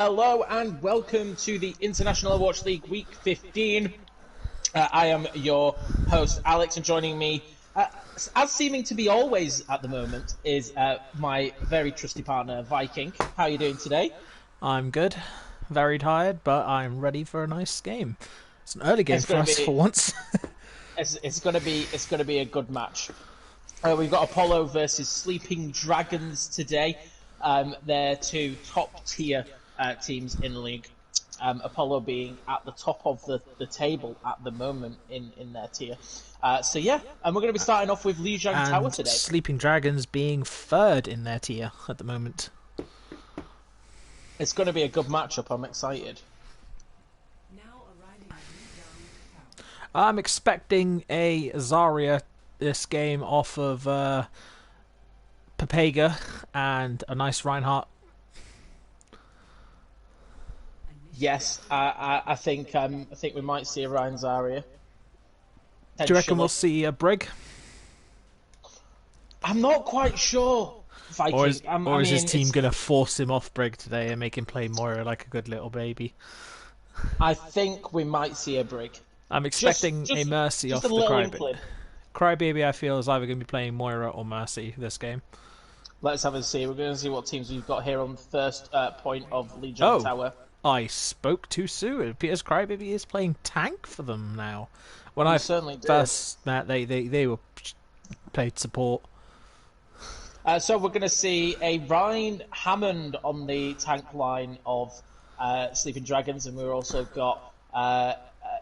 Hello and welcome to the International Overwatch League Week 15. I am your host, Alex, and joining me, as seeming to be always at the moment, is my very trusty partner, Viking. How are you doing today? I'm good. Very tired, but I'm ready for a nice game. It's an early game for us for once. It's going to be a good match. We've got Apollo versus Sleeping Dragons today. They're two top tier teams in the league. Apollo being at the top of the table at the moment in their tier. And we're going to be starting off with Lijiang Tower today. Sleeping Dragons being third in their tier at the moment. It's going to be a good matchup. I'm excited. I'm expecting a Zarya this game off of Pepega and a nice Reinhardt. Yes, I think we might see a Ryan Zarya. Do you reckon we'll see a Brig? I'm not quite sure. Viking. Or is his team going to force him off Brig today and make him play Moira like a good little baby? I think we might see a Brig. I'm expecting a Mercy off the Crybaby. Crybaby, I feel, is either going to be playing Moira or Mercy this game. Let's have a see. We're going to see what teams we've got here on the first point of Lijiang Tower. I spoke too soon. It appears Crybaby is playing tank for them now. When I first met, they were played support. So we're going to see a Ryan Hammond on the tank line of Sleeping Dragons, and we've also got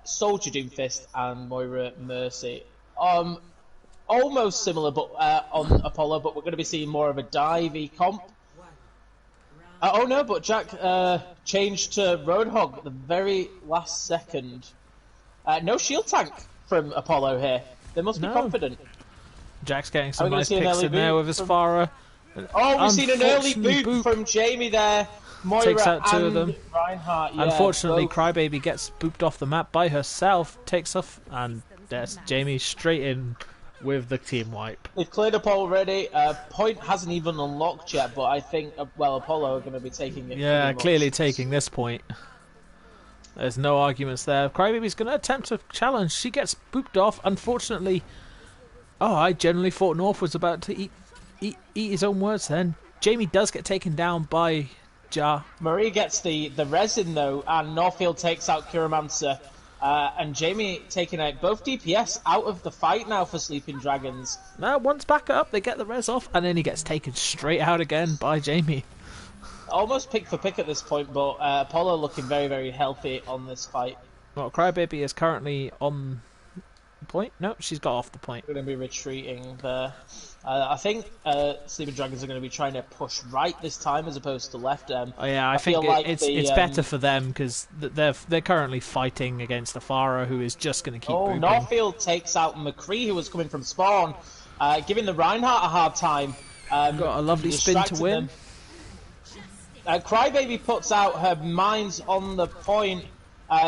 Soldier Doomfist and Moira Mercy. Almost similar, but on Apollo, but we're going to be seeing more of a divey comp. But Jack changed to Roadhog at the very last second. No shield tank from Apollo here. They must be confident. Jack's getting some nice picks in there with his Pharah. Oh, we've seen an early boop from Jamie there. Moira takes out two of them. Reinhardt, Unfortunately, Crybaby gets booped off the map by herself, takes off, and that's Jamie straight in with the team wipe. They've cleared up already. Point hasn't even unlocked yet, but I think, Apollo are going to be taking it. Yeah, clearly taking this point. There's no arguments there. Crybaby's going to attempt to challenge. She gets booped off. Unfortunately, I generally thought North was about to eat his own words then. Jamie does get taken down by Ja. Marie gets the resin though, and Northfield takes out Kiramancer. And Jamie taking out both DPS out of the fight now for Sleeping Dragons. Now, once back up, they get the res off, and then he gets taken straight out again by Jamie. Almost pick for pick at this point, but Apollo looking very, very healthy on this fight. Well, Crybaby is currently on point. No, she's got off the point. Going to be retreating there. I think Sleeping Dragons are going to be trying to push right this time as opposed to left. I think it's better for them because they're currently fighting against the Pharah, who is just going to keep booping. Northfield takes out McCree, who was coming from spawn, giving the Reinhardt a hard time. Got a lovely spin to win. Crybaby puts out her mines on the point,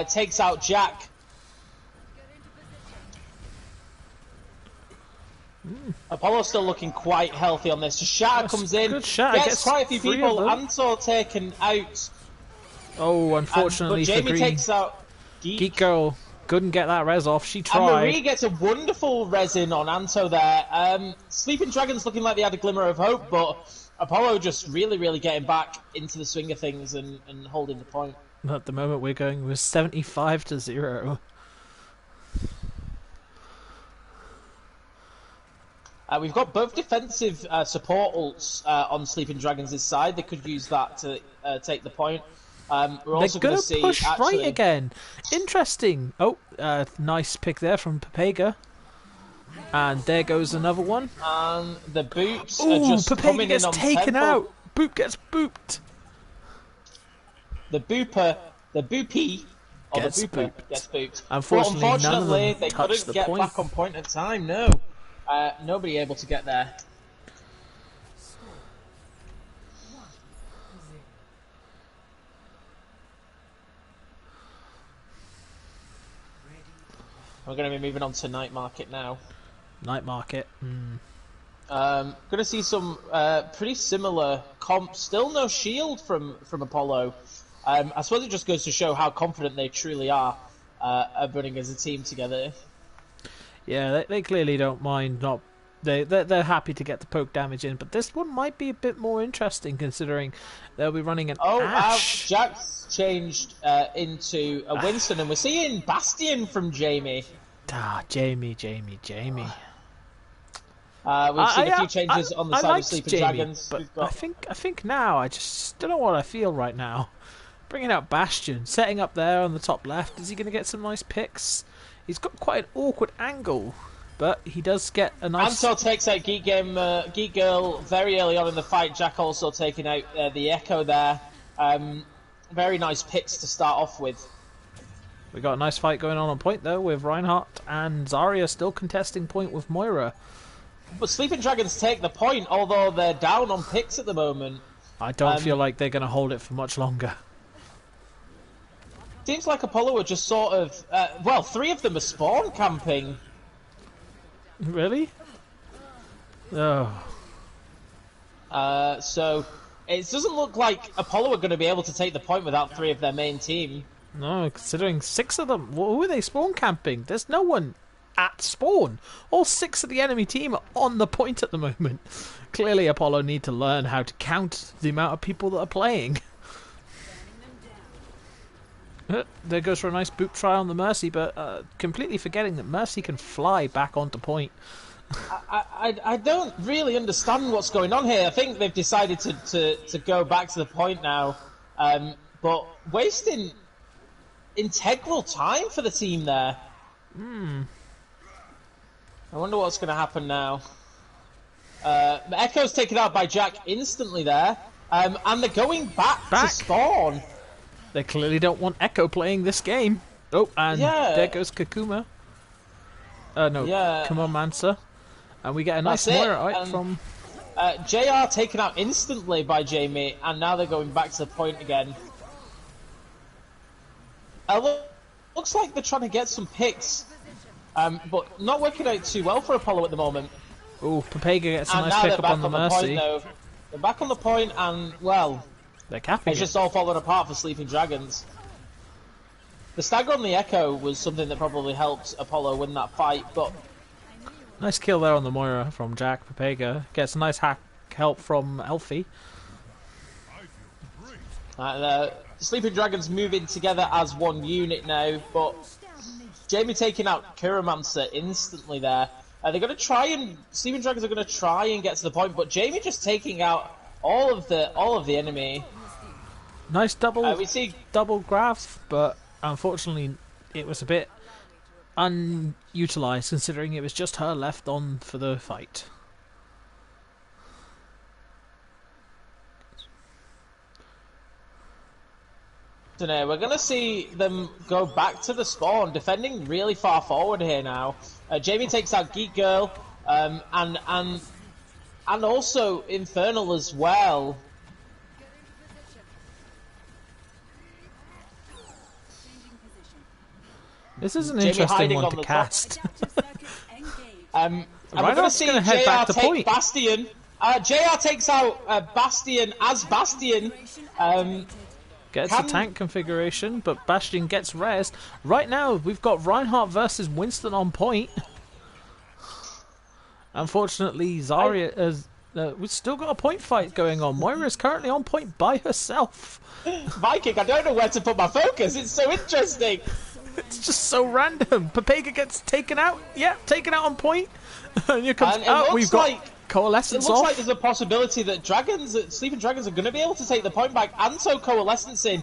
takes out Jack. Apollo's still looking quite healthy on this. Shatter comes in, gets quite a few people. Antor taken out. Oh, unfortunately but Jamie takes out Geek Girl. Couldn't get that res off. She tried. And Marie gets a wonderful resin on Anto there. Sleeping Dragons looking like they had a glimmer of hope, but Apollo just really, really getting back into the swing of things and holding the point. At the moment, we're going with 75-0. We've got both defensive support ults on Sleeping Dragons' side. They could use that to take the point. We're also going to see push right again. Interesting. Oh, nice pick there from Pepega. And there goes another one. And the boops are just Pepega coming gets in on taken tempo. out. Boop gets booped. The boopy gets booped. Unfortunately, they couldn't get back on point in time. No. Nobody able to get there. We're going to be moving on to Night Market now. Night Market. Going to see some pretty similar comps. Still no shield from Apollo. I suppose it just goes to show how confident they truly are running as a team together. Yeah, they clearly don't mind not. They're happy to get the poke damage in, but this one might be a bit more interesting considering they'll be running an Ashe. Jack's changed into a Winston, and we're seeing Bastion from Jamie. Jamie. We've seen a few changes on the side of Sleeping Dragons. But I think now I just don't know what I feel right now. Bringing out Bastion, setting up there on the top left. Is he going to get some nice picks? He's got quite an awkward angle, but he does get a nice... Antor takes out Geek Girl very early on in the fight. Jack also taking out the Echo there. Very nice picks to start off with. We got a nice fight going on point, though, with Reinhardt and Zarya still contesting point with Moira. But Sleeping Dragons take the point, although they're down on picks at the moment. I don't feel like they're going to hold it for much longer. Seems like Apollo are just sort of... well, 3 of them are spawn camping. Really? Oh. So, it doesn't look like Apollo are going to be able to take the point without 3 of their main team. No, considering 6 of them... Who are they spawn camping? There's no one at spawn. All 6 of the enemy team are on the point at the moment. Clearly Apollo need to learn how to count the amount of people that are playing. There goes for a nice boop try on the Mercy, but completely forgetting that Mercy can fly back onto point. I don't really understand what's going on here. I think they've decided to go back to the point now, but wasting integral time for the team there. I wonder what's going to happen now. Echo's taken out by Jack instantly there, and they're going back to spawn. They clearly don't want Echo playing this game. Oh, and there goes Kakuma. Come on, Mansa. And we get a nice Moira from... JR taken out instantly by Jamie, and now they're going back to the point again. Looks like they're trying to get some picks, but not working out too well for Apollo at the moment. Oh, Papega gets a nice pick up on the Mercy. They're back on the point, and, well... They're capping It's just all falling apart for Sleeping Dragons. The stagger on the Echo was something that probably helped Apollo win that fight, but... Nice kill there on the Moira from Jack. Papega gets a nice help from Elfie. Sleeping Dragons moving together as one unit now, but Jamie taking out Kuramancer instantly there. They're going to try and... Sleeping Dragons are going to try and get to the point, but Jamie just taking out all of the enemy. Nice double graph, but unfortunately it was a bit unutilized considering it was just her left on for the fight. We're going to see them go back to the spawn, defending really far forward here now. Jamie takes out Geek Girl, and also Infernal as well. This is an interesting one to cast. And we're going to see JR take Bastion. JR takes out Bastion as Bastion. Gets a tank configuration, but Bastion gets res. Right now, we've got Reinhardt versus Winston on point. Unfortunately, Zarya has... we've still got a point fight going on. Moira is currently on point by herself. Viking, I don't know where to put my focus. It's so interesting. It's just so random. Papega gets taken out. Yeah, taken out on point. And here comes out. We've got Coalescence off. It looks like there's a possibility that Sleeping Dragons are going to be able to take the point back. And so Coalescence in.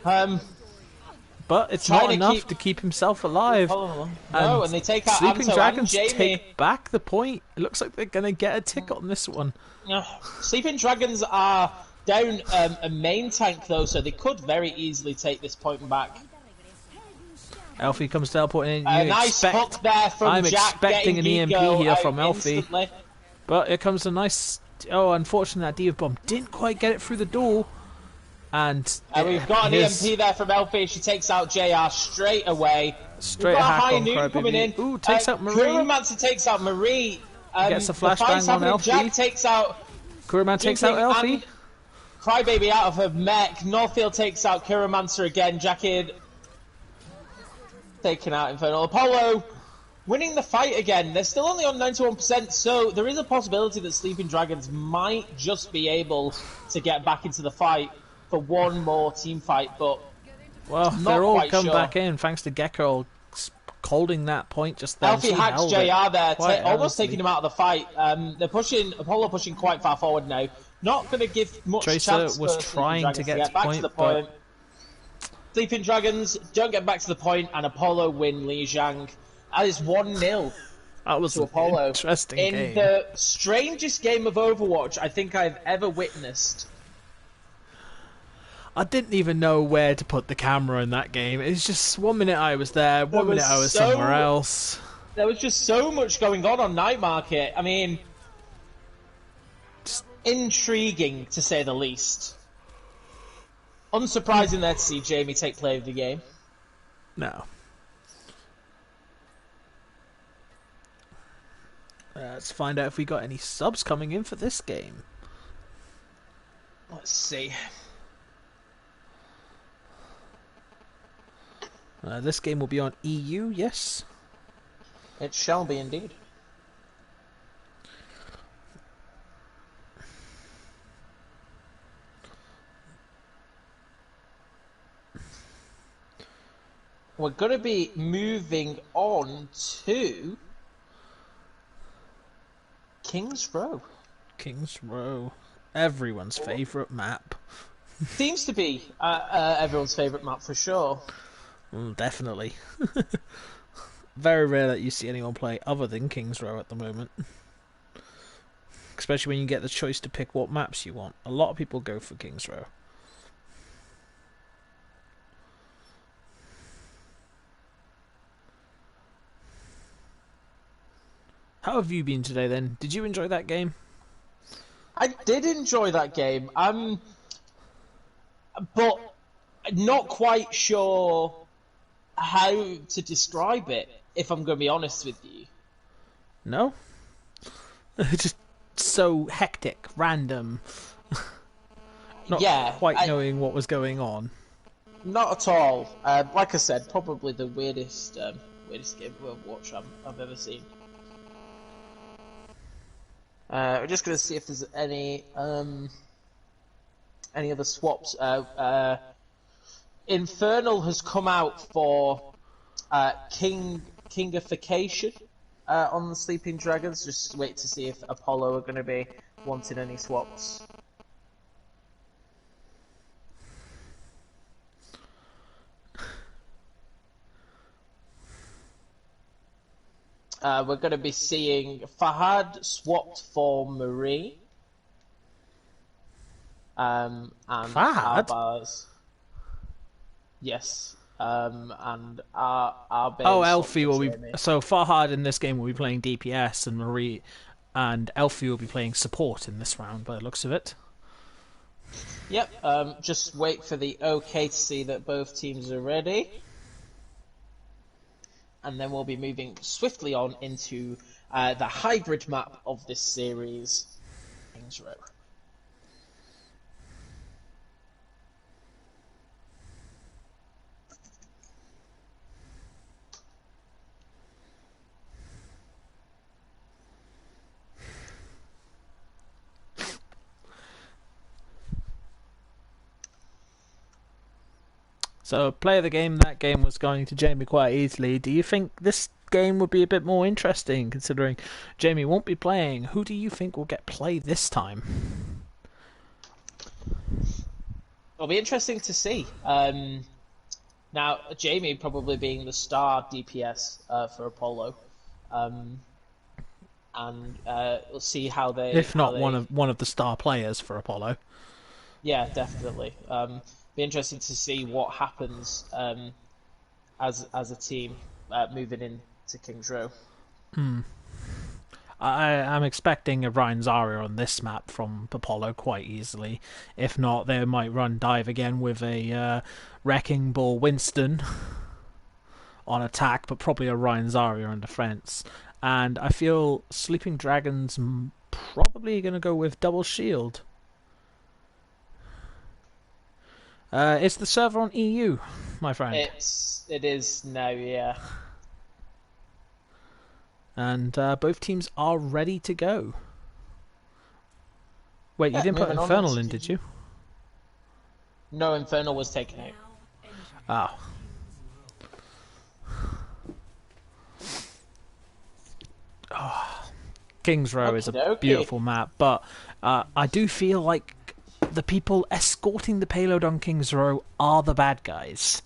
But it's not enough to keep himself alive. No, and they take out Sleeping Anto Dragons and Jamie. Take back the point. It looks like they're going to get a tick on this one. Sleeping Dragons are down a main tank though, so they could very easily take this point back. Elfie comes teleporting in. Nice hook there from I'm Jack, expecting an EMP here from Elfie. Instantly. But here comes a nice... Oh, unfortunately that Diva Bomb didn't quite get it through the door. And we've got an EMP there from Elfie. She takes out JR straight away. Straight hack High on Noon coming in. Ooh, takes out Marie. Kuromancer takes out Marie. Gets a flashbang on Elfie. Jack takes out... Kuroman takes out Elfie. Crybaby out of her mech. Northfield takes out Kiramancer again. Jacket taken out Infernal. Apollo winning the fight again. They're still only on 91%, so there is a possibility that Sleeping Dragons might just be able to get back into the fight for one more team fight, but well, they're all come back in thanks to Gecko holding that point just then. Elfie hacks JR there, almost taking him out of the fight. They're pushing, Apollo pushing quite far forward now. Not going to give much Tracer chance was for trying to get back to the point. but... Sleeping Dragons don't get back to the point, and Apollo win Li Zhang. That is 1-0 that was to Apollo. Interesting in game. The strangest game of Overwatch I think I've ever witnessed. I didn't even know where to put the camera in that game. It's just 1 minute I was there, one minute I was somewhere else. There was just so much going on Night Market. I mean, just intriguing to say the least. Unsurprising there to see Jamie take play of the game. No. Let's find out if we got any subs coming in for this game. Let's see. This game will be on EU, yes? It shall be indeed. We're going to be moving on to King's Row. King's Row. Everyone's favourite map. Seems to be everyone's favourite map for sure. Definitely. Very rare that you see anyone play other than King's Row at the moment. Especially when you get the choice to pick what maps you want. A lot of people go for King's Row. How have you been today then? Did you enjoy that game? I did enjoy that game. But not quite sure how to describe it, if I'm going to be honest with you. No? Just so hectic, random. Not quite knowing what was going on. Not at all. Like I said, probably the weirdest game of Overwatch I've ever seen. We're just going to see if there's any other swaps. Infernal has come out for Kingification on the Sleeping Dragons. Just wait to see if Apollo are going to be wanting any swaps. We're going to be seeing Fahad swapped for Marie. And Fahad? Arbaz. Yes. And our Elfie will be... So Fahad in this game will be playing DPS, and Marie and Elfie will be playing support in this round, by the looks of it. Yep. Just wait for the OK to see that both teams are ready. And then we'll be moving swiftly on into the hybrid map of this series, King's Row. So, play of the game, that game was going to Jamie quite easily. Do you think this game would be a bit more interesting, considering Jamie won't be playing? Who do you think will get play this time? It'll be interesting to see. Now, Jamie probably being the star DPS for Apollo. And we'll see how they... If not one of the star players for Apollo. Yeah, definitely. Be interesting to see what happens as a team moving into King's Row. I'm expecting a Ryan Zarya on this map from Apollo quite easily. If not, they might run dive again with a Wrecking Ball Winston on attack, but probably a Ryan Zarya on defense. And I feel Sleeping Dragons probably going to go with double shield. It's the server on EU, my friend. It is now, yeah. And both teams are ready to go. Wait, you didn't put moving on, Infernal in, did you? No, Infernal was taken out. Oh. King's Row is a beautiful map, but I do feel like the people escorting the payload on King's Row are the bad guys.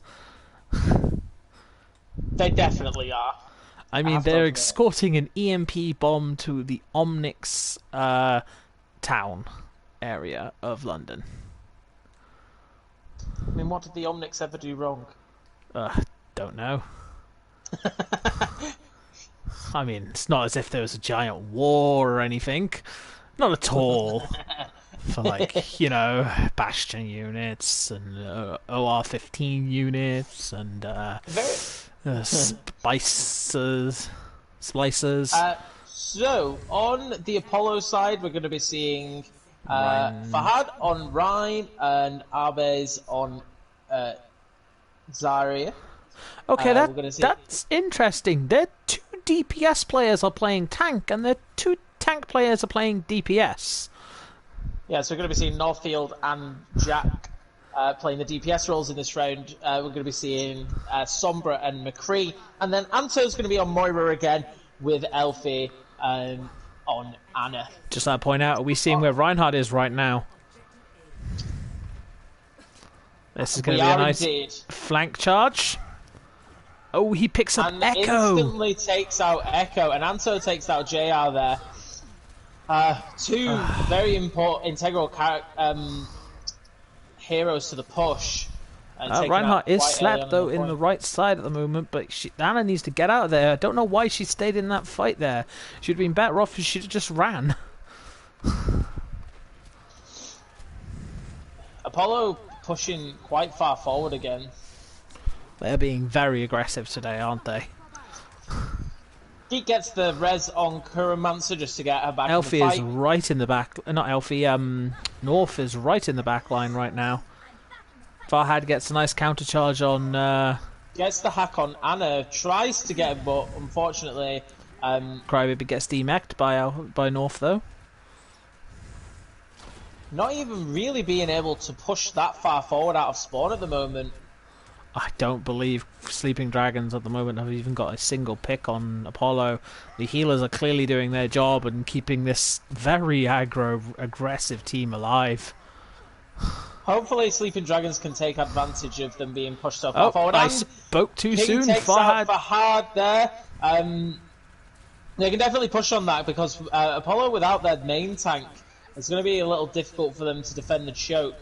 They definitely are. I mean, they're escorting an EMP bomb to the Omnix town area of London. I mean, what did the Omnix ever do wrong? Don't know. I mean, it's not as if there was a giant war or anything. Not at all. For, like, you know, Bastion units and OR-15 units and splicers. So, on the Apollo side, we're going to be seeing Fahad on Rhine and Arbez on Zarya. Okay, that's interesting. Their two DPS players are playing tank, and their two tank players are playing DPS. Yeah, so we're going to be seeing Northfield and Jack playing the DPS roles in this round. We're going to be seeing Sombra and McCree. And then Anto's going to be on Moira again with Elfie on Anna. Just like to point out, are we seeing where Reinhardt is right now? This is going to be a nice flank charge. Oh, he picks up and Echo. Instantly takes out Echo, and Anto takes out JR there. Two very important, integral heroes to the push. Reinhardt is slapped though in the right side at the moment, but Anna needs to get out of there. I don't know why she stayed in that fight there. She'd been better off if she'd just ran. Apollo pushing quite far forward again. They're being very aggressive today, aren't they? He gets the res on Kuromancer just to get her back Elfie in the fight. Is right in the back. Not Elfie, North is right in the back line right now. Farhad gets a nice counter charge on... Gets the hack on Anna, tries to get it, but unfortunately... Crybaby gets demeched by North, though. Not even really being able to push that far forward out of spawn at the moment. I don't believe Sleeping Dragons at the moment have even got a single pick on Apollo. The healers are clearly doing their job and keeping this very aggressive team alive. Hopefully Sleeping Dragons can take advantage of them being pushed so far forward. I spoke too King soon. Takes out Fahad there. They can definitely push on that because Apollo without their main tank, it's going to be a little difficult for them to defend the choke.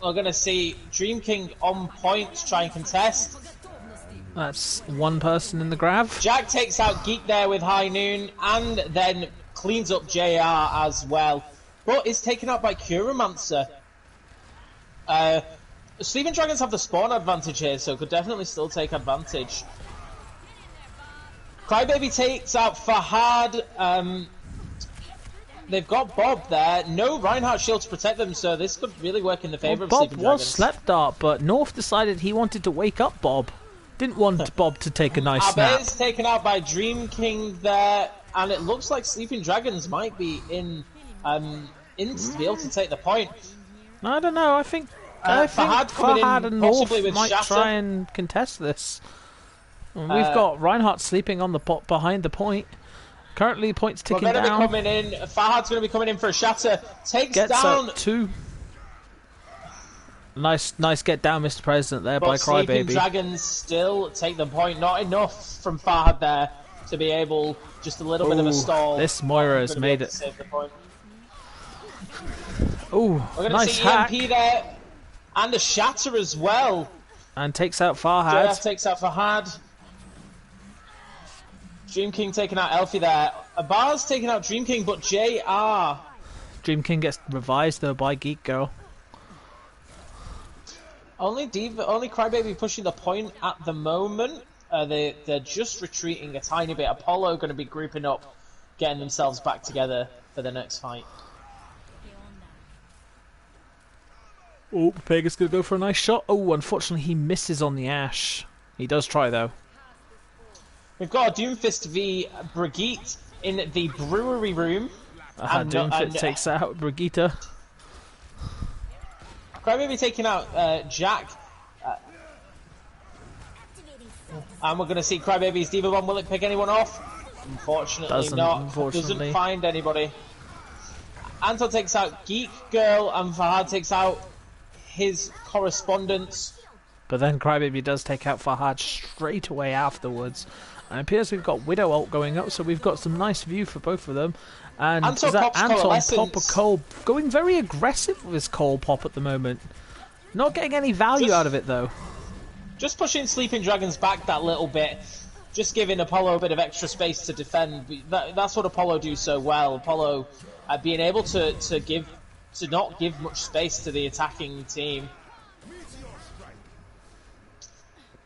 We're going to see Dream King on point to try and contest. That's one person in the grab. Jack takes out Geek there with High Noon and then cleans up JR as well. But is taken out by Kuromancer. Sleeping Dragons have the spawn advantage here, so could definitely still take advantage. Crybaby takes out Fahad. They've got Bob there. No Reinhardt shield to protect them, so this could really work in the favour of Sleeping Dragons. Bob was slept dart, but North decided he wanted to wake up Bob. Didn't want Bob to take a nice snap. Abe is taken out by Dream King there, and it looks like Sleeping Dragons might be in to be able to take the point. I don't know. I think Fahad and North might try and contest this. We've got Reinhardt sleeping on the behind the point. Currently, points ticking down. Coming in. Fahad's going to be coming in for a shatter. Gets down two. Nice get down, Mr. President, there by Crybaby. Sleeping Dragons still take the point. Not enough from Fahad there to be able, just a little bit of a stall. This Moira has made it. Save the point. Ooh, nice hack. EMP there, and a shatter as well. And takes out Farhad. JF takes out Fahad. Dream King taking out Elfie there. Abar's taking out Dream King, but JR. Dream King gets revised though by Geek Girl. Only Crybaby pushing the point at the moment. They're just retreating a tiny bit. Apollo going to be grouping up, getting themselves back together for the next fight. Oh, Pegasus going to go for a nice shot. Oh, unfortunately he misses on the Ashe. He does try though. We've got a Doomfist v Brigitte in the brewery room. Doomfist takes out Brigitte. Crybaby taking out Jack. And we're going to see Crybaby's Diva Bomb. Will it pick anyone off? Unfortunately not. Unfortunately. Doesn't find anybody. Anton takes out Geek Girl, and Fahad takes out his correspondence. But then Crybaby does take out Fahad straight away afterwards. And it appears we've got Widow ult going up, so we've got some nice view for both of them. And Anton is that pops Anton pop a Coalescence. Cole going very aggressive with his Cole pop at the moment. Not getting any value out of it though. Just pushing Sleeping Dragons back that little bit. Just giving Apollo a bit of extra space to defend. That's what Apollo do so well. Apollo being able to not give much space to the attacking team.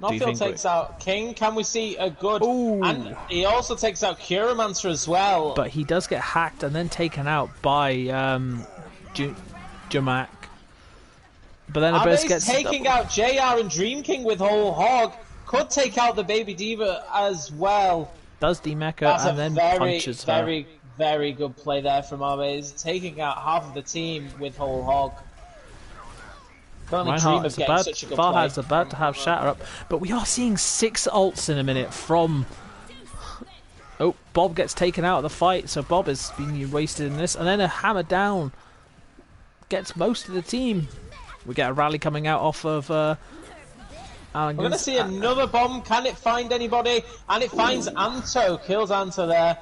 Northfield takes out King. Can we see a good... Ooh. And he also takes out Curamancer as well. But he does get hacked and then taken out by Jamak. But then Abyss gets taking out JR and Dream King with Whole Hog. Could take out the Baby Diva as well. Does D-Mecha and then punches her. Very, very good play there from Arbeys. Taking out half of the team with Whole Hog. Farhad's about to have Shatter up. But we are seeing 6 ults in a minute from... Oh, Bob gets taken out of the fight. So Bob is being wasted in this. And then a hammer down gets most of the team. We get a rally coming out off of... We're going to see another bomb. Can it find anybody? And it finds Anto. Kills Anto there.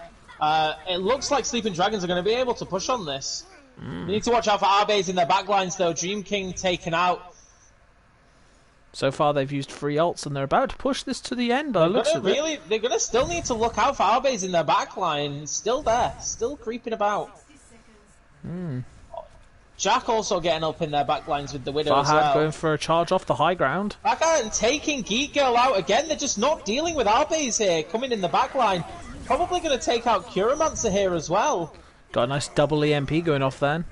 It looks like Sleeping Dragons are going to be able to push on this. You need to watch out for Arbeys in their backlines though. Dream King taken out. So far they've used 3 ults and they're about to push this to the end by the looks of it. They're going to still need to look out for Arbeys in their backline. Still there. Still creeping about. Jack also getting up in their backlines with the Widow as well. Going for a charge off the high ground. Fahad and taking Geek Girl out again. They're just not dealing with Arbeys here. Coming in the backline. Probably going to take out Curamancer here as well. Got a nice double EMP going off then.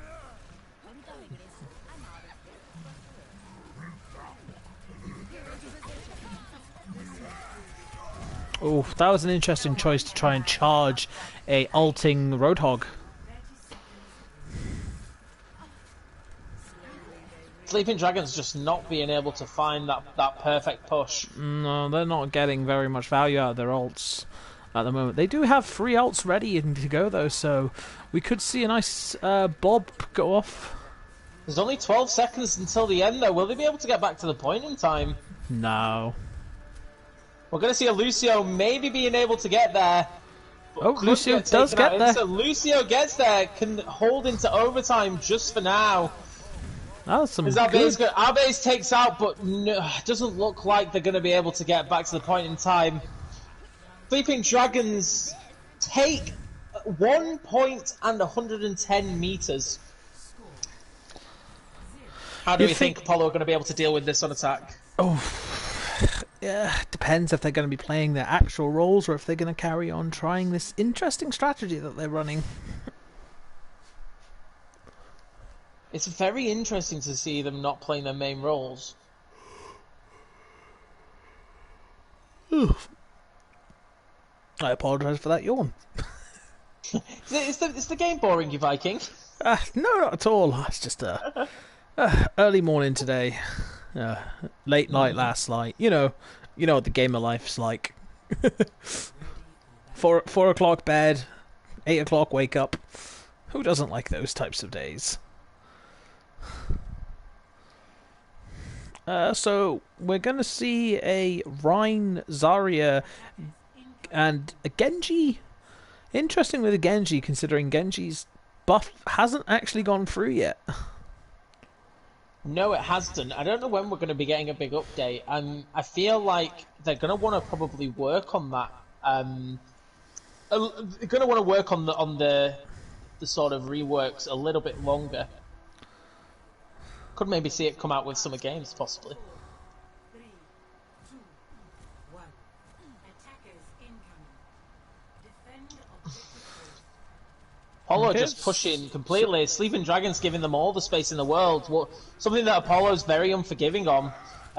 Oh, that was an interesting choice to try and charge a ulting Roadhog. Sleeping Dragons just not being able to find that perfect push. No, they're not getting very much value out of their ults at the moment. They do have 3 ults ready to go though, so we could see a nice Bob go off. There's only 12 seconds until the end though. Will they be able to get back to the point in time? No. We're going to see a Lucio maybe being able to get there. Oh, Lucio does get there. So Lucio gets there, can hold into overtime just for now. That was some good... Arbeys takes out, but no, doesn't look like they're going to be able to get back to the point in time. Sleeping Dragons take 1 point and 110 meters. How do we think Apollo are going to be able to deal with this on attack? Oh, yeah, depends if they're going to be playing their actual roles or if they're going to carry on trying this interesting strategy that they're running. It's very interesting to see them not playing their main roles. Oof. I apologise for that yawn. Is the game boring, you Viking? No, not at all. It's just early morning today, late night last night. You know what the gamer life's like. 4 o'clock bed, 8 o'clock wake up. Who doesn't like those types of days? So we're going to see a Rhine, Zarya, and a Genji. Interesting with a Genji, considering Genji's buff hasn't actually gone through yet. No, it hasn't. I don't know when we're going to be getting a big update. I feel like they're going to want to probably work on that. They're going to want to work on the sort of reworks a little bit longer. Could maybe see it come out with summer games, possibly. 3, 2, 1. Attackers incoming. Defend objective. Apollo Okay. just pushing completely. Sleeping Dragons giving them all the space in the world. Something that Apollo's very unforgiving on.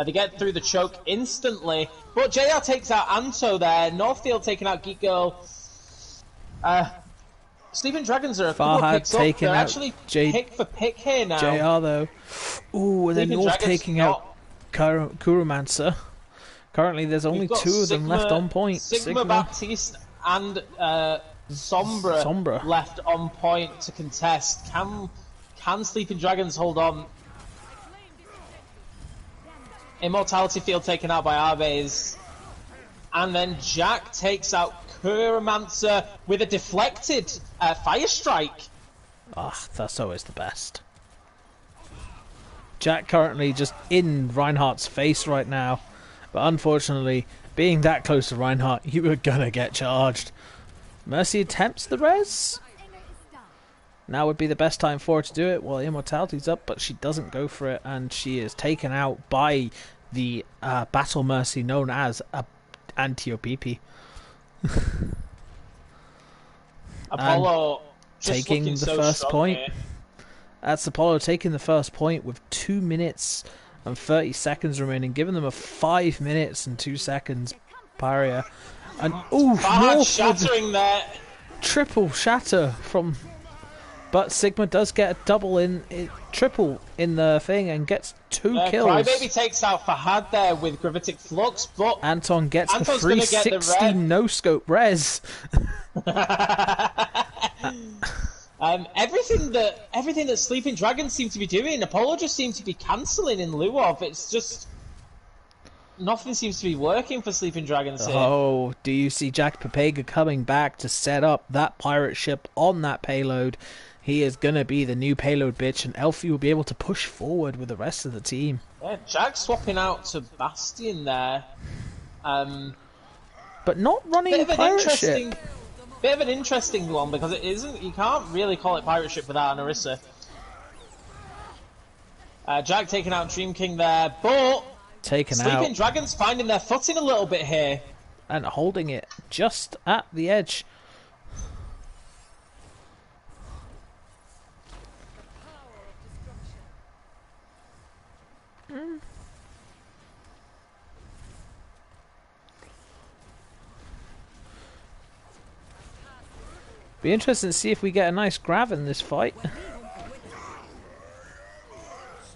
They get through the choke instantly. But JR takes out Anto there. Northfield taking out Geek Girl. Sleeping Dragons are a couple of Farhad picks up. taking They're out actually J- pick for pick here now. JR though. Ooh, and then Sleeping North Dragons taking out Kurumancer. Currently, there's only We've got two of them left on point. Sigma Baptiste and Sombra left on point to contest. Can Sleeping Dragons hold on? Immortality Field taken out by Arbaze. And then Jack takes out Kuromancer with a deflected Fire Strike. Ah, that's always the best. Jack currently just in Reinhardt's face right now. But unfortunately, being that close to Reinhardt, you were gonna get charged. Mercy attempts the res. Now would be the best time for her to do it. Well, Immortality's up, but she doesn't go for it, and she is taken out by the Battle Mercy known as Anti-OPP. Apollo taking the so first point. here. That's Apollo taking the first point with 2 minutes and 30 seconds remaining, giving them a 5 minutes and 2 seconds barrier. And Farhad shattering there. Triple shatter from, but Sigma does get a triple in the thing and gets 2 kills. Crybaby takes out Farhad there with Gravitic Flux, but Anton gets Anton's the 360 no scope res. Everything that Sleeping Dragons seem to be doing, Apollo just seems to be cancelling in lieu of. It's just nothing seems to be working for Sleeping Dragons here. Oh, do you see Jack Papega coming back to set up that pirate ship on that payload? He is gonna be the new payload bitch, and Elfie will be able to push forward with the rest of the team. Yeah, Jack swapping out to Bastion there. But not running pirate ship. Bit of an interesting one, because it isn't. You can't really call it pirate ship without an Orisa. Jack taking out Dream King there, but Sleeping Dragons finding their footing a little bit here and holding it just at the edge. Be interesting to see if we get a nice grab in this fight.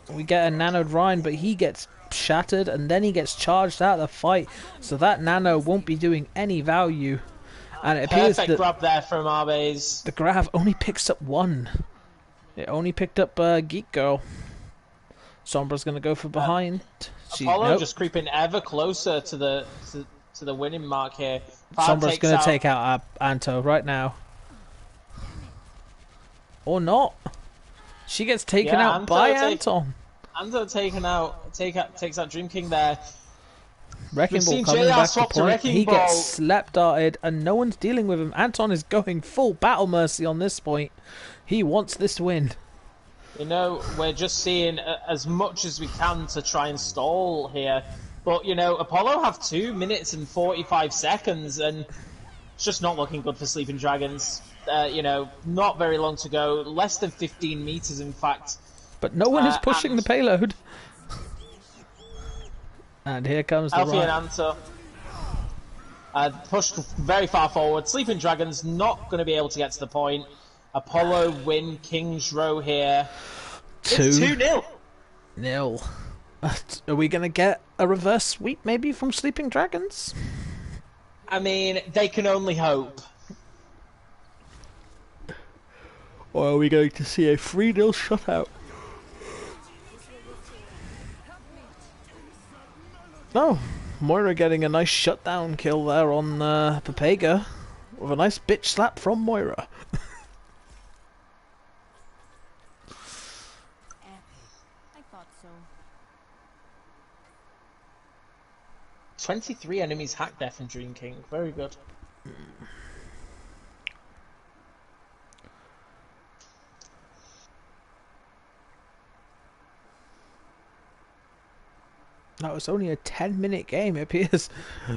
We get a nanoed Rhine, but he gets shattered and then he gets charged out of the fight, so that nano won't be doing any value. And it appears that grab there from Arbaze. The grab only picks up 1. It only picked up Geek Girl. Sombra's gonna go for behind. Apollo just creeping ever closer to the winning mark here. Sombra's gonna take out Anto right now. Or not. She gets taken out by Anton. Anto takes out Dream King there. Wrecking Ball coming back to point. He gets slap darted and no one's dealing with him. Anton is going full Battle Mercy on this point. He wants this win. You know, we're just seeing as much as we can to try and stall here. But, you know, Apollo have 2 minutes and 45 seconds and it's just not looking good for Sleeping Dragons. You know, not very long to go. Less than 15 meters, in fact. But no one is pushing the payload. And here comes the Alfie and Anto. Pushed very far forward. Sleeping Dragons not going to be able to get to the point. Apollo win King's Row here. 2-0. Nil. Are we going to get a reverse sweep maybe from Sleeping Dragons? I mean, they can only hope. Or are we going to see a 3-0 shutout? Oh, Moira getting a nice shutdown kill there on Papega. With a nice bitch slap from Moira. I thought so. 23 enemies hacked there from Dream King. Very good. That was only a 10-minute game, it appears.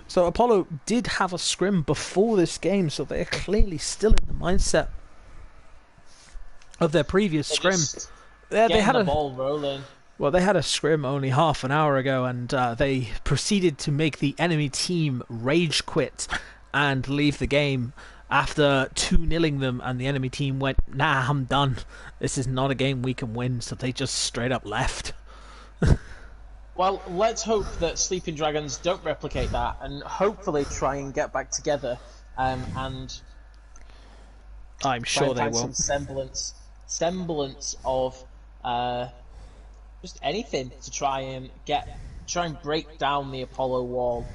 So Apollo did have a scrim before this game, so they're clearly still in the mindset of their previous They're scrim. just They getting had the a ball rolling. well, they had a scrim only half an hour ago, and they proceeded to make the enemy team rage quit and leave the game after 2-0ing them, and the enemy team went, "Nah, I'm done. This is not a game we can win," so they just straight up left. Well, let's hope that Sleeping Dragons don't replicate that, and hopefully try and get back together, and I'm try sure and they find won't. some semblance of just anything to try and break down the Apollo wall,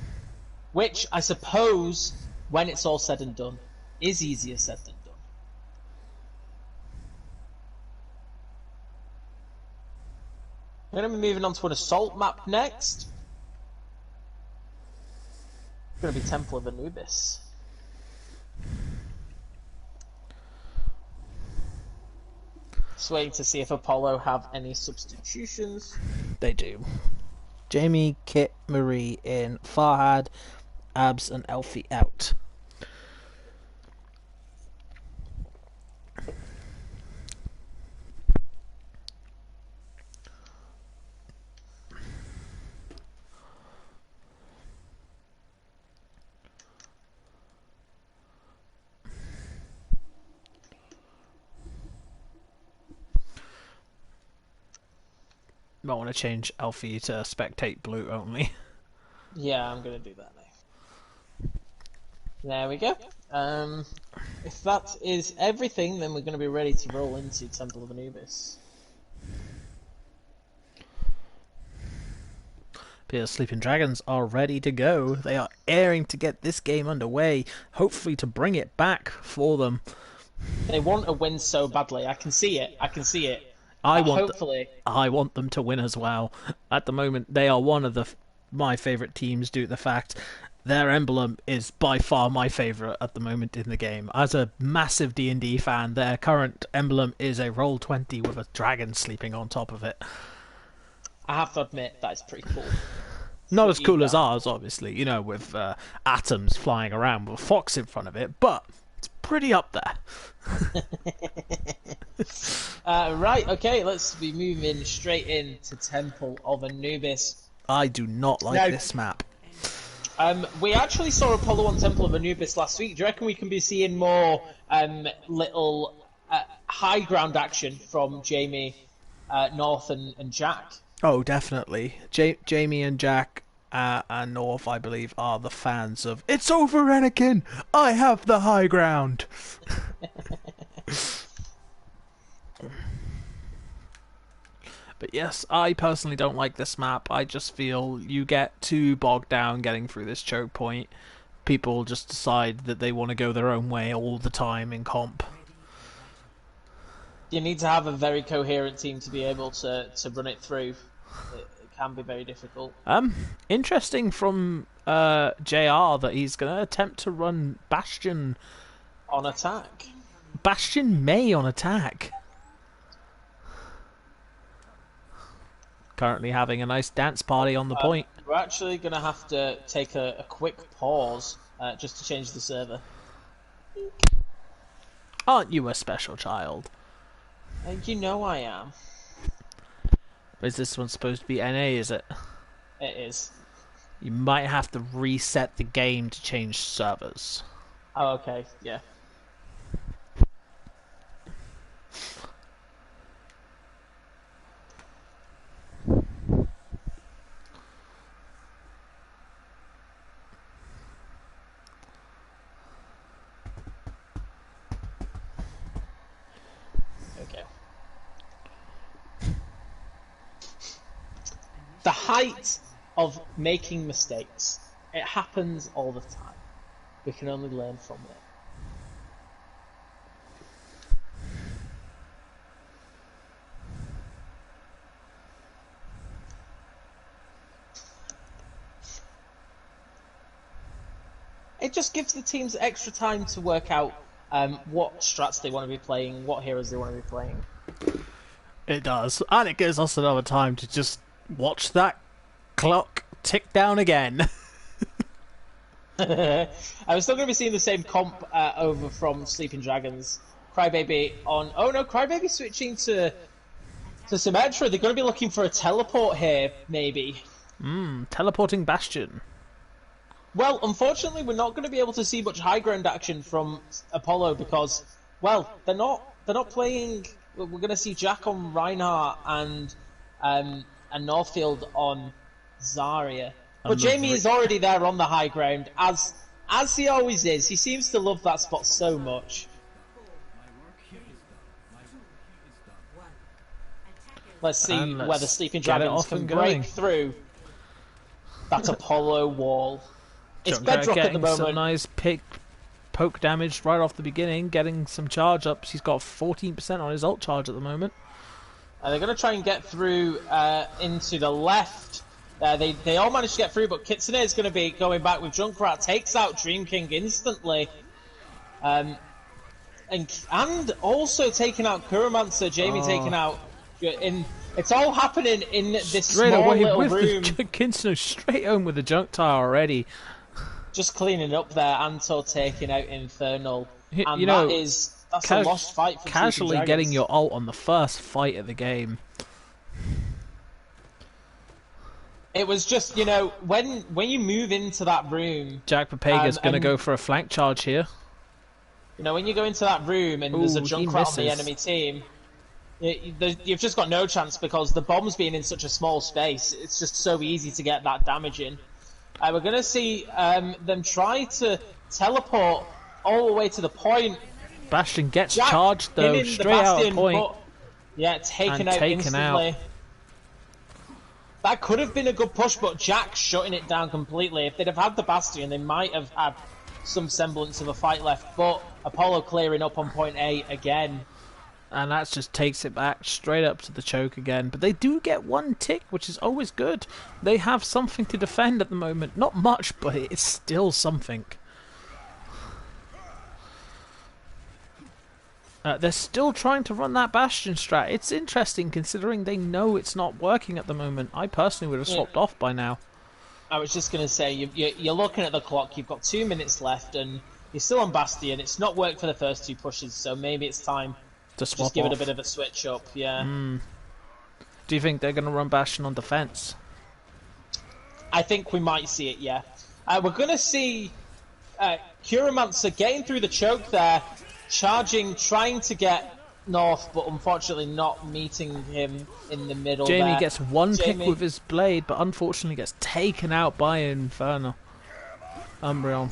which I suppose, when it's all said and done, is easier said than done. We're going to be moving on to an assault map next. It's going to be Temple of Anubis. Just waiting to see if Apollo have any substitutions. They do. Jamie, Kit, Marie in, Farhad, Abs and Elfie out. Might want to change Elfie to spectate blue only. Yeah, I'm going to do that now. There we go. If that is everything, then we're going to be ready to roll into Temple of Anubis. The Sleeping Dragons are ready to go. They are airing to get this game underway, hopefully to bring it back for them. They want a win so badly. I can see it. I can see it. I want them to win as well. At the moment, they are one of my favourite teams due to the fact their emblem is by far my favourite at the moment in the game. As a massive D&D fan, their current emblem is a Roll20 with a dragon sleeping on top of it. I have to admit, that is pretty cool. Not as cool as ours, obviously, you know, with atoms flying around with a fox in front of it, but it's pretty up there. Right, okay, let's be moving straight into Temple of Anubis. I do not like this map. We actually saw Apollo on Temple of Anubis last week. Do you reckon we can be seeing more little high ground action from Jamie, North, and Jack? Oh, definitely. Jamie and Jack and North, I believe, are the fans of "It's over, Anakin! I have the high ground!" But yes, I personally don't like this map. I just feel you get too bogged down getting through this choke point. People just decide that they want to go their own way all the time in comp. You need to have a very coherent team to be able to run it through. It can be very difficult. Interesting from JR that he's going to attempt to run Bastion On attack. Bastion May on attack. Currently having a nice dance party on the point. We're actually going to have to take a quick pause just to change the server. Aren't you a special child? You know I am. Is this one supposed to be NA, is it? It is. You might have to reset the game to change servers. Oh, okay, yeah. Okay. The height of making mistakes. It happens all the time. We can only learn from it. It just gives the teams extra time to work out what strats they want to be playing, what heroes they want to be playing. It does. And it gives us another time to just watch that clock tick down again. I'm still going to be seeing the same comp over from Sleeping Dragons. Crybaby on... Oh no, Crybaby switching to Symmetra. They're going to be looking for a teleport here, maybe. Teleporting Bastion. Well, unfortunately, we're not going to be able to see much high ground action from Apollo because, well, they're not playing. We're going to see Jack on Reinhardt and Northfield on Zarya. But Jamie is already there on the high ground, as he always is. He seems to love that spot so much. Let's see whether Sleeping Dragons can break through that Apollo wall. It's bedrock at the moment. Some nice poke damage right off the beginning, getting some charge ups. He's got 14% on his ult charge at the moment. They're going to try and get through into the left. They all managed to get through, but Kitsune is going to be going back with Junkrat. Takes out Dream King instantly. And also taking out Kuromancer. Jamie taking out... It's all happening in this small little room. Kitsune straight home with the junk tire already. Just cleaning up there. Anto taking out Infernal. And that's a lost fight for casually getting your ult on the first fight of the game. It was just, when you move into that room... Jack Papega's going to go for a flank charge here. When you go into that room and there's a Junkrat on the enemy team, you've just got no chance because the bomb's being in such a small space. It's just so easy to get that damage in. We're going to see them try to teleport all the way to the point. Bastion gets charged though, straight out of point. Taken out instantly. That could have been a good push, but Jack shutting it down completely. If they'd have had the Bastion, they might have had some semblance of a fight left. But Apollo clearing up on point A again. And that just takes it back straight up to the choke again. But they do get one tick, which is always good. They have something to defend at the moment. Not much, but it's still something. They're still trying to run that Bastion strat. It's interesting considering they know it's not working at the moment. I personally would have swapped off by now. I was just going to say, you're looking at the clock. You've got 2 minutes left, and you're still on Bastion. It's not worked for the first 2 pushes, so maybe it's time to swap just give off. it a bit of a switch up. Yeah. Do you think they're going to run Bastion on defense? I think we might see it. Yeah. We're going to see Kuromancer getting through the choke there. Charging, trying to get North, but unfortunately not meeting him in the middle. Jamie gets one pick with his blade, but unfortunately gets taken out by Inferno. Umbreon.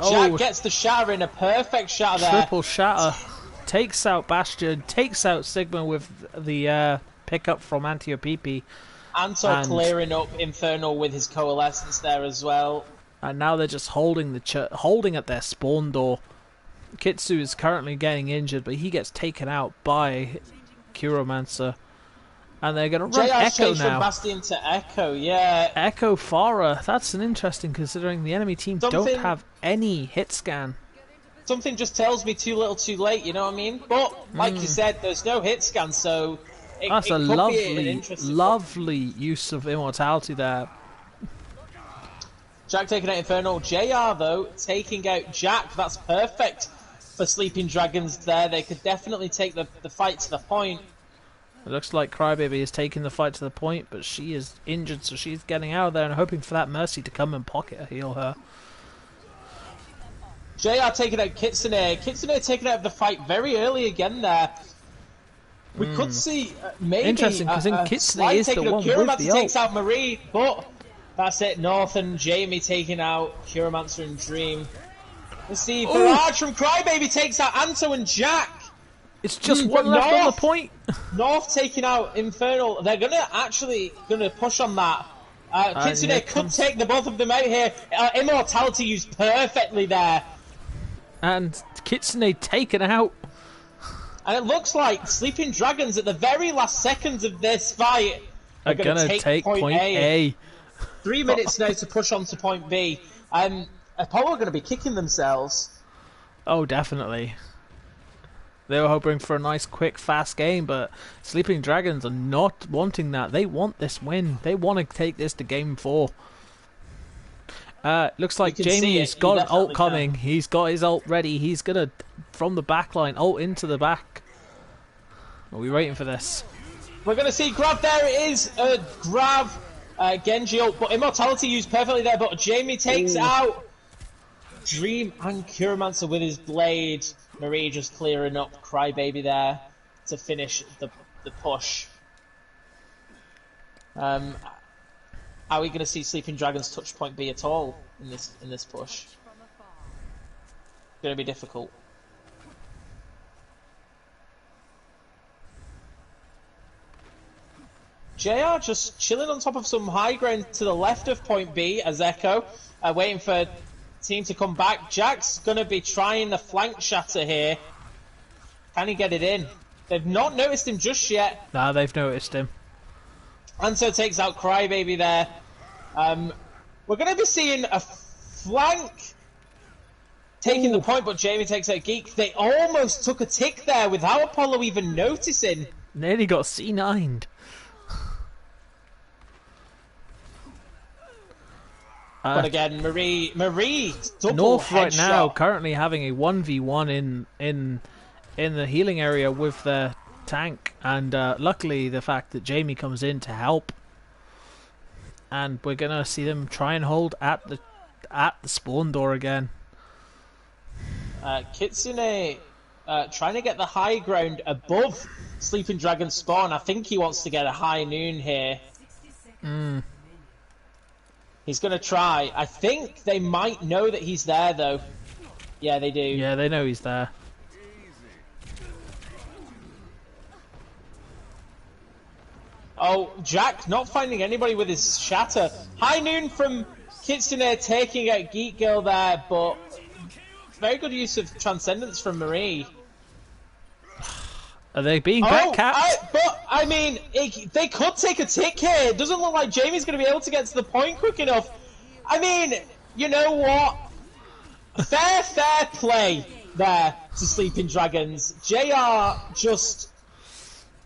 Jack gets the shatter in, a perfect shatter there. Triple shatter. Takes out Bastion, takes out Sigma with the pickup from Antiopepe. Anto clearing up Inferno with his coalescence there as well. And now they're just holding at their spawn door. Kitsu is currently getting injured, but he gets taken out by Kuromancer. And they're going to run Echo now. From Bastion to Echo, yeah. Echo Farah. That's an interesting considering the enemy team don't have any hit scan. Something just tells me too little too late, you know what I mean? But, like you said, there's no hit scan, so... That's a lovely use of immortality there. Jack taking out Inferno. JR, though, taking out Jack. That's perfect for Sleeping Dragons there. They could definitely take the fight to the point. It looks like Crybaby is taking the fight to the point, but she is injured, so she's getting out of there and hoping for that Mercy to come and pocket heal her. JR taking out Kitsune. Kitsune taking out the fight very early again there. We could see maybe interesting, because Kitsune is the one with the takes out Marie, but that's it. North and Jamie taking out Kuromancer and Dream. Let's see, Barrage from Crybaby takes out Anto and Jack. It's just one left on the point. North taking out Infernal. They're gonna push on that. Kitsune could take the both of them out here. Immortality used perfectly there. And Kitsune taken out. And it looks like Sleeping Dragons at the very last seconds of this fight are going to take point A. 3 minutes now to push on to point B. Apollo are going to be kicking themselves. Oh, definitely. They were hoping for a nice, quick, fast game, but Sleeping Dragons are not wanting that. They want this win. They want to take this to Game 4. Looks like You can see Jamie's it, you got an definitely ult coming. He's got his ult ready. He's gonna, from the back line, ult into the back. Are we waiting for this? We're going to see grab. There it is. Grab. Genji ult, but Immortality used perfectly there. But Jamie takes out Dream and Kuromancer with his blade. Marie just clearing up Crybaby there to finish the push. Are we going to see Sleeping Dragon's touch point B at all in this push? It's going to be difficult. JR just chilling on top of some high ground to the left of point B as Echo, waiting for team to come back. Jack's going to be trying the flank shatter here. Can he get it in? They've not noticed him just yet. Nah, they've noticed him. Anso takes out Crybaby there. We're going to be seeing a flank taking the point, but Jamie takes out Geek. They almost took a tick there without Apollo even noticing. Nearly got C9'd. But again, Marie double North right headshot. now currently having a 1v1 in the healing area with their tank, and luckily the fact that Jamie comes in to help, and we're gonna see them try and hold at the spawn door again. Kitsune trying to get the high ground above Sleeping Dragon spawn. I think he wants to get a high noon here. He's going to try. I think they might know that he's there, though. Yeah, they do. Yeah, they know he's there. Oh, Jack not finding anybody with his shatter. High noon from Kitsune taking out Geek Girl there, but very good use of Transcendence from Marie. Are they being bet capped? I mean, they could take a tick here. It doesn't look like Jamie's going to be able to get to the point quick enough. I mean, you know what? Fair play there to Sleeping Dragons. JR just...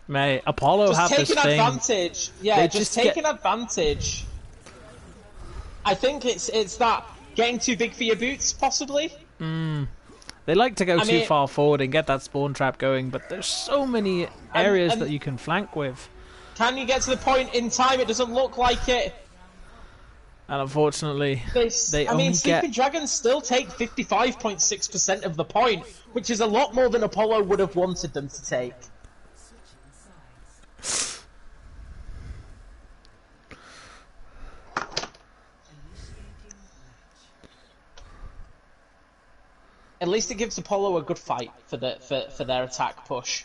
Mate, Apollo have this taking thing. Advantage. Yeah, They just get- taking advantage. I think it's that getting too big for your boots, possibly. They like to go too mean- far forward and get that spawn trap going, but there's so many areas that you can flank with. Can you get to the point in time? It doesn't look like it. And unfortunately, they I only mean, get... Sleeping Dragons still take 55.6% of the point, which is a lot more than Apollo would have wanted them to take. At least it gives Apollo a good fight for their attack push.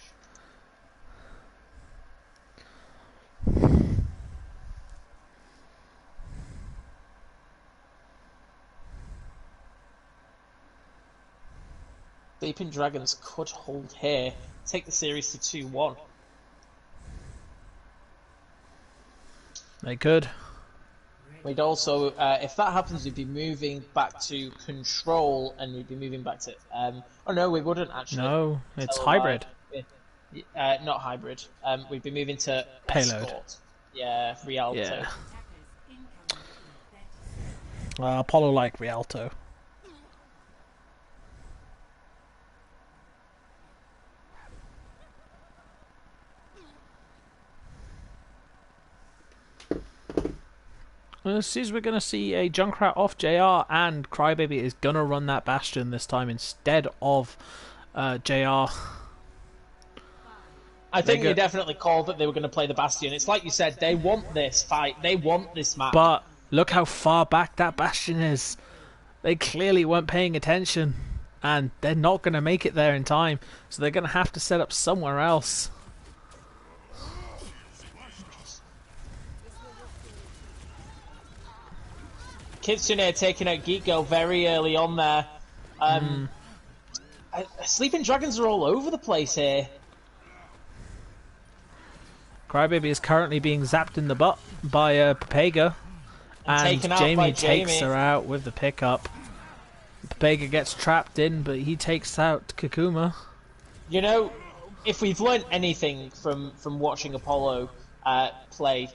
Sleeping Dragons could hold here, take the series to 2-1. They could. We'd also, if that happens, we'd be moving back to control, and we'd be moving back to. Oh no, we wouldn't actually. No, it's hybrid. Not hybrid. We'd be moving to Payload. Escort. Yeah, Rialto. Yeah. Apollo like Rialto. As soon as we're going to see a Junkrat off JR, and Crybaby is going to run that Bastion this time instead of JR. I think they definitely called that they were going to play the Bastion. It's like you said, they want this fight. They want this match. But look how far back that Bastion is. They clearly weren't paying attention, and they're not going to make it there in time. So they're going to have to set up somewhere else. Kitsune taking out Geek Girl very early on there. Sleeping Dragons are all over the place here. Crybaby is currently being zapped in the butt by Pepega, and taken out by takes Jamie. her out with the pickup. Pepega gets trapped in, but he takes out Kakuma. You know, if we've learned anything from watching Apollo play,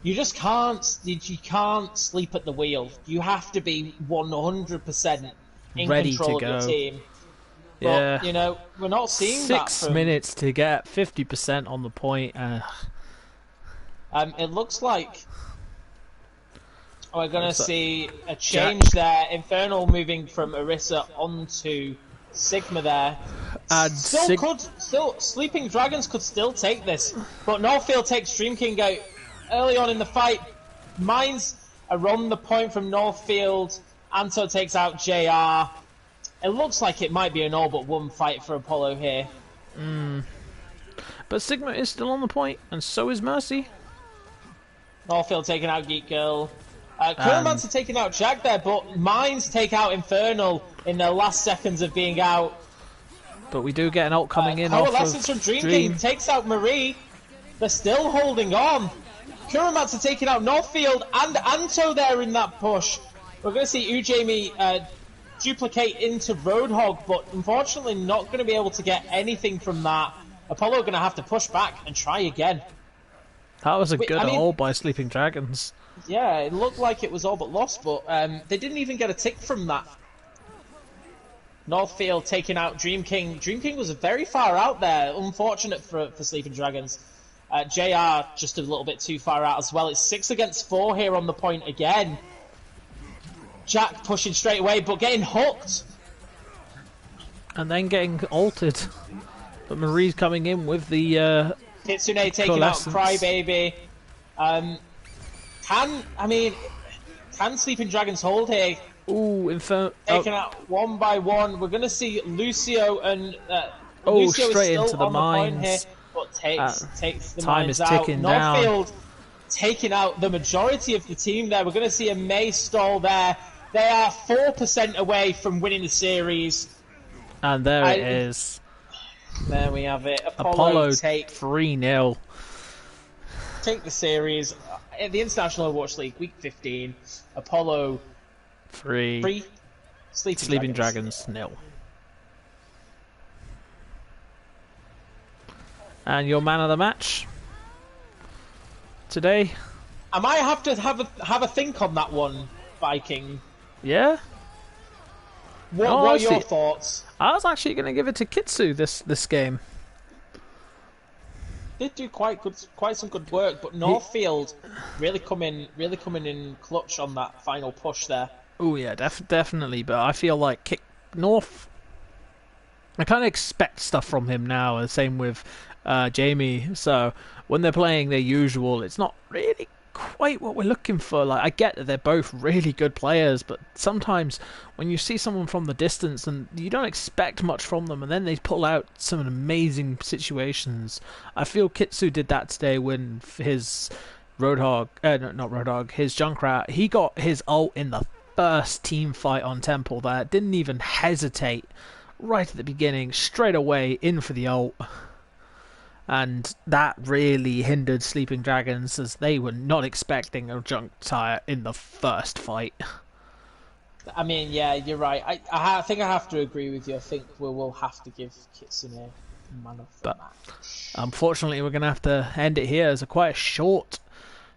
you just can't you can't sleep at the wheel. You have to be 100% in Ready control to of your go. team. Yeah. But, you know, we're not seeing that 6 from... minutes to get 50% on the point. It looks like we're going to So- see a change there. Infernal moving from Orisa onto Sigma there. And Still, Sleeping Dragons could still take this, but Northfield takes Dream King out early on in the fight. Mines are on the point from Northfield. Anto takes out JR. It looks like it might be an all but one fight for Apollo here. But Sigma is still on the point, and so is Mercy. Northfield taking out Geek Girl. Kurman's taking out Jack there, but Mines take out Infernal in their last seconds of being out. But we do get an ult coming in off Coalescence of from Dream King takes out Marie. They're still holding on. Kuromatsu taking out Northfield and Anto there in that push. We're going to see Ujami duplicate into Roadhog, but unfortunately not going to be able to get anything from that. Apollo going to have to push back and try again. That was a good ult by Sleeping Dragons. Yeah, it looked like it was all but lost, but they didn't even get a tick from that. Northfield taking out Dream King. Dream King was very far out there. Unfortunate for Sleeping Dragons. JR just a little bit too far out as well. It's 6 against 4 here on the point again. Jack pushing straight away, but getting hooked. And then getting altered. But Marie's coming in with the Kitsune taking out Crybaby. Can Sleeping Dragons hold here? Ooh, Taken out one by one. We're going to see Lucio and Lucio straight is still into the on the point here, mines. but takes the Time mines is out. ticking down. Northfield taking out the majority of the team there. We're going to see a May stall there. They are 4% away from winning the series. And there it is. There we have it. Apollo take 3-0. Take the series. At the International Overwatch League, week 15. Apollo 3. Sleeping Dragons 0. And your man of the match today? I might have to have a think on that one, Viking. Yeah? What are your thoughts? I was actually going to give it to Kitsu this game. Did do quite some good work, but Northfield really coming in clutch on that final push there. Oh yeah, definitely. But I feel like North. I kind of expect stuff from him now. The same with Jamie. So when they're playing their usual, it's not really quite what we're looking for. Like, I get that they're both really good players, but sometimes when you see someone from the distance and you don't expect much from them, and then they pull out some amazing situations. I feel Kitsu did that today when his Roadhog, not Roadhog, his Junkrat, he got his ult in the first team fight on Temple there, didn't even hesitate right at the beginning, straight away in for the ult. And that really hindered Sleeping Dragons, as they were not expecting a junk tire in the first fight. I mean, yeah, you're right. I think I have to agree with you. I think we will have to give Kitsune man of the match. Unfortunately, we're going to have to end it here. It's quite a short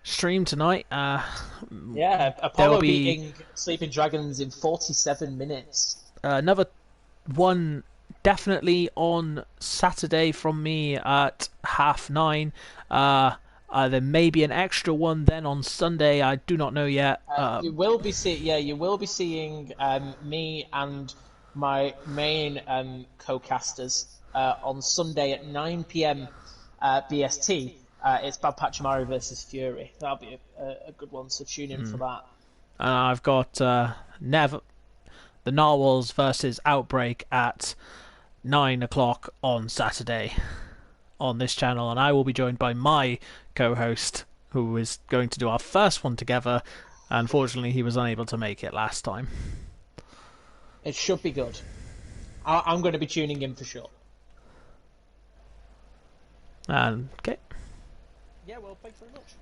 stream tonight. Yeah, Apollo beating Sleeping Dragons in 47 minutes. Another one definitely on Saturday from me at 9:30. There may be an extra one then on Sunday. I do not know yet. You will be seeing me and my main co-casters on Sunday at 9 p.m. BST. It's Bad Pachamaru versus Fury. That'll be a good one, so tune in for that. I've got the Narwhals versus Outbreak at 9 o'clock on Saturday on this channel, and I will be joined by my co-host, who is going to do our first one together. Unfortunately, he was unable to make it last time. It should be good. I'm going to be tuning in for sure. Okay. Yeah, well, thanks very much.